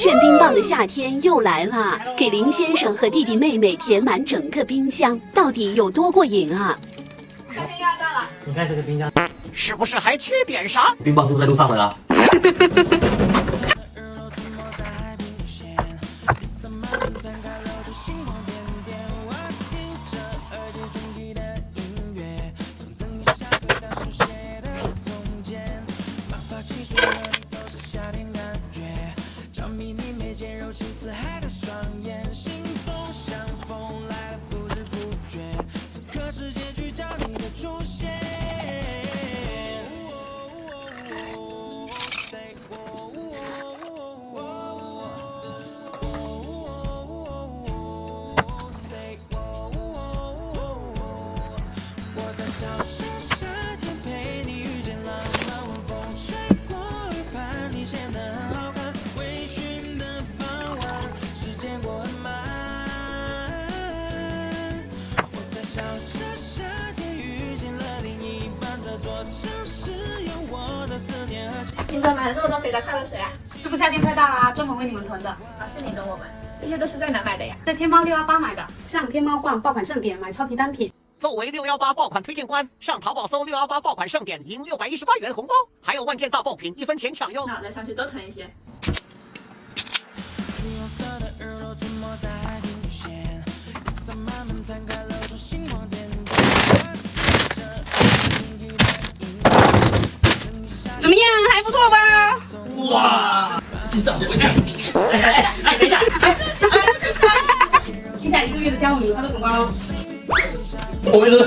炫冰棒的夏天又来了，给林先生和弟弟妹妹填满整个冰箱，到底有多过瘾啊？夏天又要到了，你看这个冰箱，是不是还缺点啥？冰棒是不是在路上了啊？听众买了这么多肥皂快乐水啊！这不夏天快到了，专门为你们囤的。老师你懂我们，这些都是在哪买的呀？在天猫618买的，上天猫逛爆款盛典买超级单品。作为618爆款推荐官，上淘宝搜618爆款盛典赢618元红包，还有万件大爆品1分钱抢哟！那我再上去多囤一些。怎么样，还不错吧？哇，心脏谁会跳？哎，等一下，接下来1个月的家务你们快都统包喽。我没说。